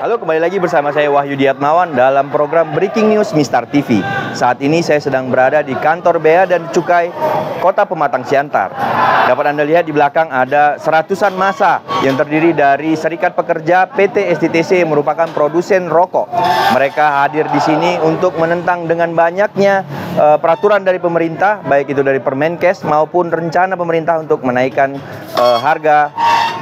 Halo, kembali lagi bersama saya Wahyu Diatmawan dalam program Breaking News Mistar TV. Saat ini saya sedang berada di kantor Bea dan Cukai Kota Pematang Siantar. Dapat Anda lihat di belakang ada seratusan massa yang terdiri dari Serikat Pekerja PT STTC yang merupakan produsen rokok. Mereka hadir di sini untuk menentang dengan banyaknya peraturan dari pemerintah, baik itu dari Permenkes maupun rencana pemerintah untuk menaikkan harga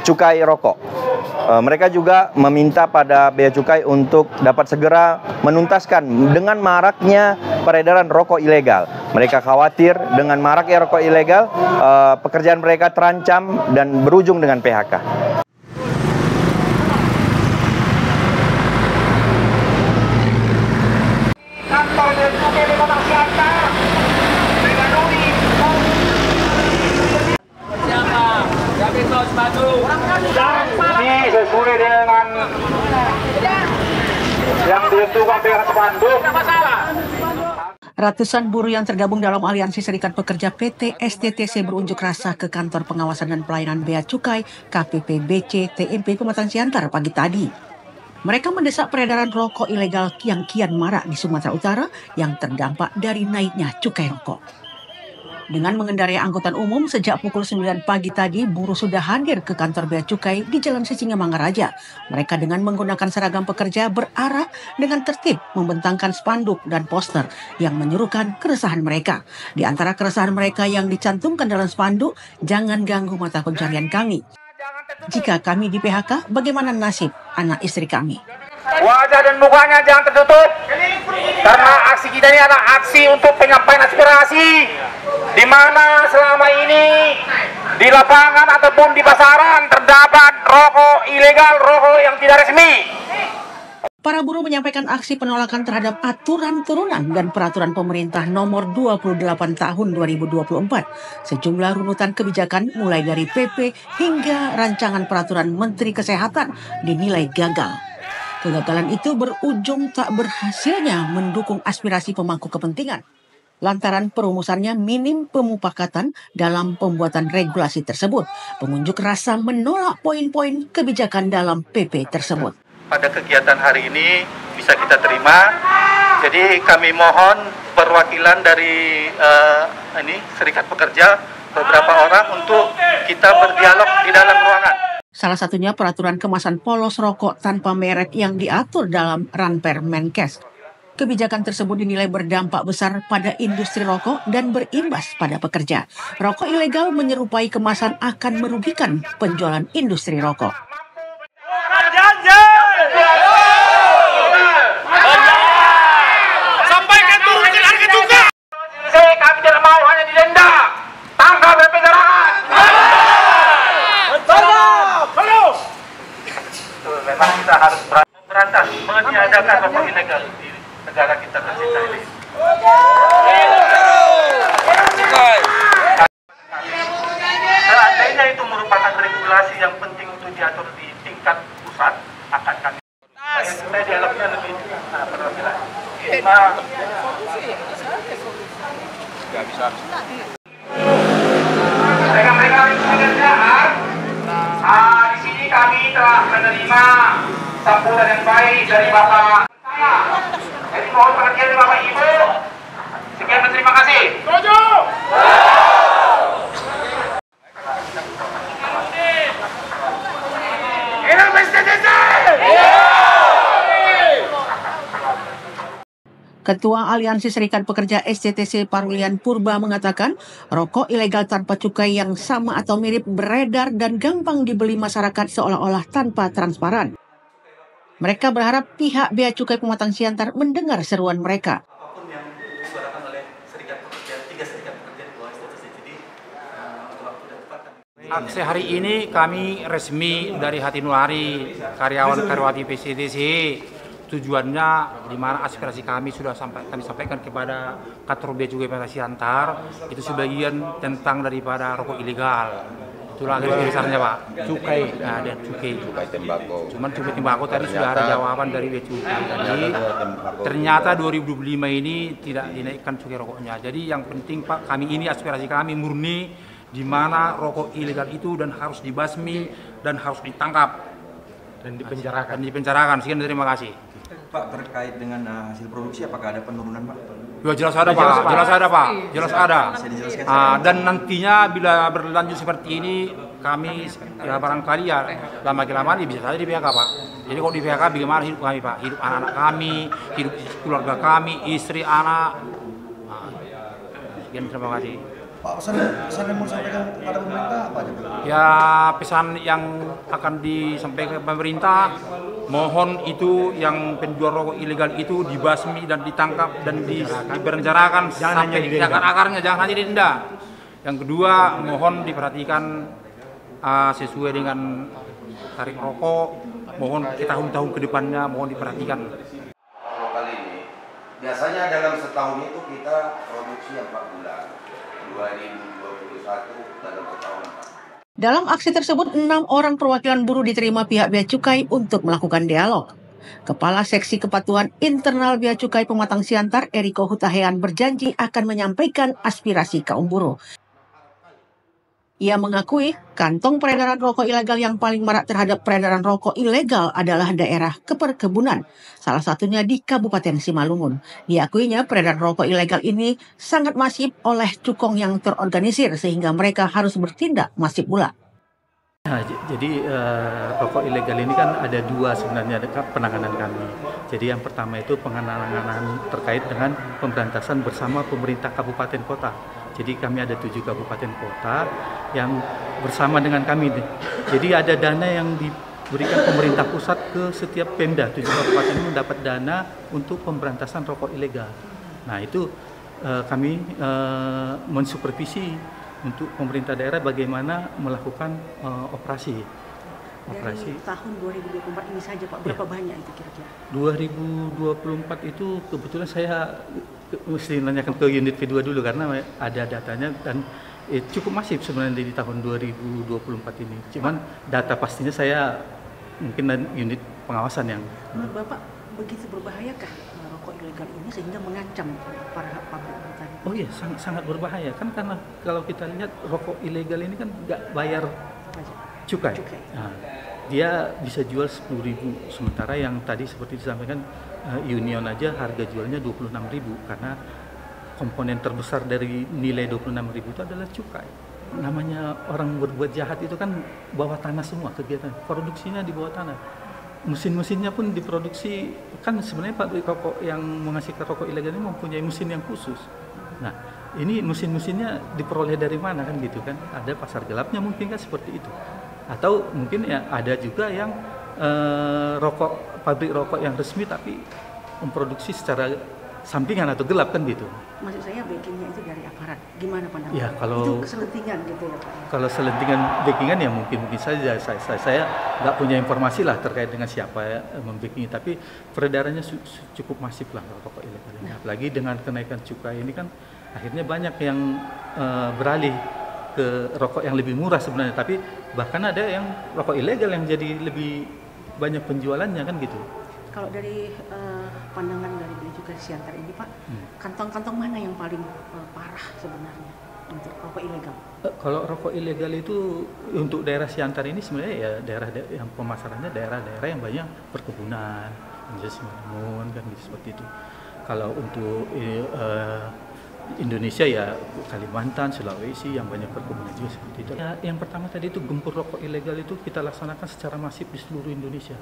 cukai rokok. Mereka juga meminta pada Bea Cukai untuk dapat segera menuntaskan dengan maraknya peredaran rokok ilegal. Mereka khawatir dengan maraknya rokok ilegal, pekerjaan mereka terancam dan berujung dengan PHK. Ini sesuai dengan yang ditentukan dengan spanduk. Ratusan buruh yang tergabung dalam Aliansi Serikat Pekerja PT STTC berunjuk rasa ke Kantor Pengawasan dan Pelayanan Bea Cukai KPPBC TMP Pematang Siantar pagi tadi. Mereka mendesak peredaran rokok ilegal yang kian marak di Sumatera Utara yang terdampak dari naiknya cukai rokok. Dengan mengendarai angkutan umum sejak pukul 9 pagi tadi, buruh sudah hadir ke kantor Bea Cukai di Jalan Sisingamangaraja. Mereka dengan menggunakan seragam pekerja berarah dengan tertib membentangkan spanduk dan poster yang menyuruhkan keresahan mereka. Di antara keresahan mereka yang dicantumkan dalam spanduk, jangan ganggu mata pencarian kami. Jika kami di PHK, bagaimana nasib anak istri kami? Wajah dan mukanya jangan tertutup, karena aksi kita ini adalah aksi untuk penyampaian aspirasi, di mana selama ini di lapangan ataupun di pasaran terdapat rokok ilegal, rokok yang tidak resmi. Para buruh menyampaikan aksi penolakan terhadap aturan turunan dan peraturan pemerintah nomor 28 tahun 2024. Sejumlah runutan kebijakan mulai dari PP hingga rancangan peraturan Menteri Kesehatan dinilai gagal. Kegagalan itu berujung tak berhasilnya mendukung aspirasi pemangku kepentingan. Lantaran perumusannya minim pemufakatan dalam pembuatan regulasi tersebut. Pengunjuk rasa menolak poin-poin kebijakan dalam PP tersebut. Pada kegiatan hari ini bisa kita terima. Jadi kami mohon perwakilan dari Serikat Pekerja beberapa orang untuk kita berdialog di dalam ruangan. Salah satunya peraturan kemasan polos rokok tanpa merek yang diatur dalam Ranper Menkes. Kebijakan tersebut dinilai berdampak besar pada industri rokok dan berimbas pada pekerja. Rokok ilegal menyerupai kemasan akan merugikan penjualan industri rokok. Sampaikan turunkan harga juga. Kami tidak mau hanya didenda, tangkap dan penjarahan. Memang kita harus berantas meniadakan rokok ilegal di negara kita tercinta ini. Seandainya itu merupakan regulasi yang penting untuk diatur di tingkat pusat, akan kami saya dialognya lebih perwakilan. Nggak bisa. Mereka pekerjaan. Di sini kami telah menerima sambutan yang baik dari Bapak. Jadi mohon perhatian dari Bapak Ibu. Sekian dan terima kasih. Setuju. Ketua Aliansi Serikat Pekerja STTC Parwilian Purba mengatakan rokok ilegal tanpa cukai yang sama atau mirip beredar dan gampang dibeli masyarakat seolah-olah tanpa transparan. Mereka berharap pihak Bea Cukai Pematang Siantar mendengar seruan mereka. Aksi hari ini kami resmi dari hati nurani karyawan-karyawati PSTTC. Tujuannya di mana aspirasi kami sudah kami sampaikan kepada kantor Bea Cukai Pematang Siantar, itu sebagian tentang daripada rokok ilegal. Itulah garis besarnya Pak. Cukai, dan cukai tembakau. Cuman cukai tembakau tadi sudah ada jawaban dari Bea Cukai. Jadi ternyata 2025 ini tidak dinaikkan cukai rokoknya. Jadi yang penting Pak, kami ini aspirasi kami murni di mana rokok ilegal itu dan harus dibasmi dan harus ditangkap. dan dipenjarakan. Sekian, terima kasih. Pak, terkait dengan hasil produksi apakah ada penurunan, Pak? Ya, jelas ada, Pak. Jelas ada. Bisa dijelaskan? Dan nantinya bila berlanjut seperti ini, kami ya barangkali ya lama-kelamaan bisa saja di PHK, Pak. Jadi kalau di PHK bagaimana hidup kami, Pak? Hidup anak-anak kami, hidup keluarga kami, istri, anak. Sekian, terima kasih. Pak, pesan yang mau disampaikan kepada pemerintah apa aja, Pak? Ya, pesan yang akan disampaikan ke pemerintah, mohon itu yang penjual rokok ilegal itu dibasmi dan ditangkap dan dipenjarakan sampai di akar-akarnya, jangan hanya didenda. Yang kedua, mohon diperhatikan sesuai dengan tarif rokok, mohon kita tahun-tahun ke depannya mohon diperhatikan. Kalau kali ini, biasanya dalam setahun itu kita produksi 4 bulan. 2021 dalam setahun. Dalam aksi tersebut, 6 orang perwakilan buruh diterima pihak Bea Cukai untuk melakukan dialog. Kepala Seksi Kepatuhan Internal Bea Cukai Pematang Siantar, Eriko Hutahean, berjanji akan menyampaikan aspirasi kaum buruh. Ia mengakui kantong peredaran rokok ilegal yang paling marak terhadap peredaran rokok ilegal adalah daerah keperkebunan, salah satunya di Kabupaten Simalungun. Diakuinya peredaran rokok ilegal ini sangat masif oleh cukong yang terorganisir sehingga mereka harus bertindak masif pula. Nah, jadi rokok ilegal ini kan ada dua sebenarnya penanganan kami. Jadi yang pertama itu penanganan terkait dengan pemberantasan bersama pemerintah kabupaten kota. Jadi kami ada 7 kabupaten kota yang bersama dengan kami. Jadi ada dana yang diberikan pemerintah pusat ke setiap Pemda. 7 kabupaten ini mendapat dana untuk pemberantasan rokok ilegal. Nah itu kami mensupervisi untuk pemerintah daerah bagaimana melakukan operasi. Dari tahun 2024 ini saja, Pak, berapa banyak itu kira-kira? 2024 itu kebetulan saya mesti nanyakan ke unit V2 dulu karena ada datanya dan cukup masif sebenarnya di tahun 2024 ini. Cuman data pastinya saya mungkin unit pengawasan yang. Menurut Bapak, begitu berbahayakah rokok ilegal ini sehingga mengancam para pabrik tadi? Oh iya, sangat berbahaya kan karena kalau kita lihat rokok ilegal ini kan nggak bayar cukai. Nah, dia bisa jual 10.000, sementara yang tadi seperti disampaikan Union aja harga jualnya 26.000 karena komponen terbesar dari nilai 26.000 itu adalah cukai. Namanya orang berbuat jahat itu kan bawah tanah semua kegiatan, produksinya di bawah tanah. Mesin-mesinnya pun diproduksi, kan sebenarnya pabrik rokok yang menghasilkan rokok ilegal ini mempunyai mesin yang khusus. Nah, ini mesin-mesinnya diperoleh dari mana kan gitu kan? Ada pasar gelapnya mungkin kan seperti itu. Atau mungkin ya ada juga yang pabrik rokok yang resmi tapi memproduksi secara sampingan atau gelap kan gitu. Maksud saya backingnya itu dari aparat. Gimana pandangan? Ya, kalau itu keselentingan gitu ya, Pak. Kalau selentingan backingan ya mungkin saja saya nggak punya informasi lah terkait dengan siapa ya membackingi, tapi peredarannya cukup masif lah rokok ilegal ini. Apalagi dengan kenaikan cukai ini kan akhirnya banyak yang beralih ke rokok yang lebih murah sebenarnya, tapi bahkan ada yang rokok ilegal yang jadi lebih banyak penjualannya kan gitu. Kalau dari pandangan dari Bea Cukai Siantar ini, Pak, kantong-kantong mana yang paling parah sebenarnya untuk rokok ilegal? Kalau rokok ilegal itu untuk daerah Siantar ini sebenarnya ya daerah yang pemasarannya daerah-daerah yang banyak perkebunan, Simalungun kan gitu seperti itu. Kalau untuk Indonesia ya Kalimantan, Sulawesi yang banyak perkebunan juga seperti itu. Ya, yang pertama tadi itu gempur rokok ilegal itu kita laksanakan secara masif di seluruh Indonesia.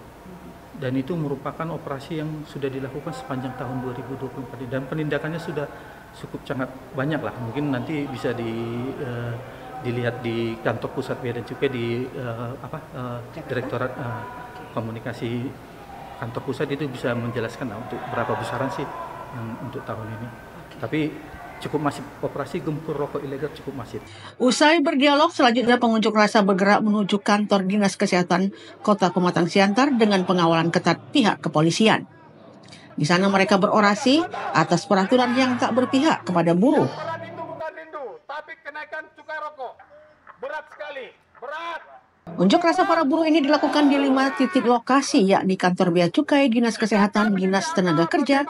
Dan itu merupakan operasi yang sudah dilakukan sepanjang tahun 2024 dan penindakannya sudah cukup sangat banyak lah. Mungkin nanti bisa dilihat di kantor pusat Bea dan Cukai di Direktorat Komunikasi kantor pusat itu bisa menjelaskan untuk berapa besaran sih untuk tahun ini. Tapi cukup masif, operasi gempur rokok ilegal cukup masif. Usai berdialog, selanjutnya pengunjuk rasa bergerak menuju kantor Dinas Kesehatan Kota Pematang Siantar dengan pengawalan ketat pihak kepolisian. Di sana mereka berorasi atas peraturan yang tak berpihak kepada buruh. Tapi kenaikan cukai rokok berat sekali, berat. Unjuk rasa para buruh ini dilakukan di 5 titik lokasi, yakni kantor Bea Cukai, Dinas Kesehatan, Dinas Tenaga Kerja,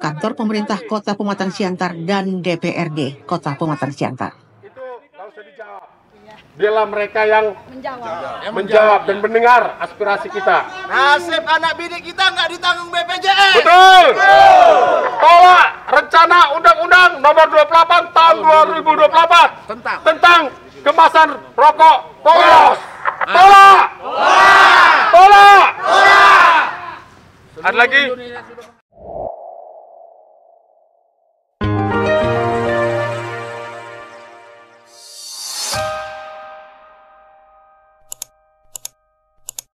kantor pemerintah Kota Pematang Siantar, dan DPRD Kota Pematang Siantar. Itu nggak usah dijawab. Biarlah mereka yang menjawab dan mendengar aspirasi kita. Nasib anak bidik kita nggak ditanggung BPJS. Betul. Tolak rencana Undang-Undang Nomor 28 Tahun 2024 tentang kemasan rokok polos. Tolak. Tolak. Ada lagi?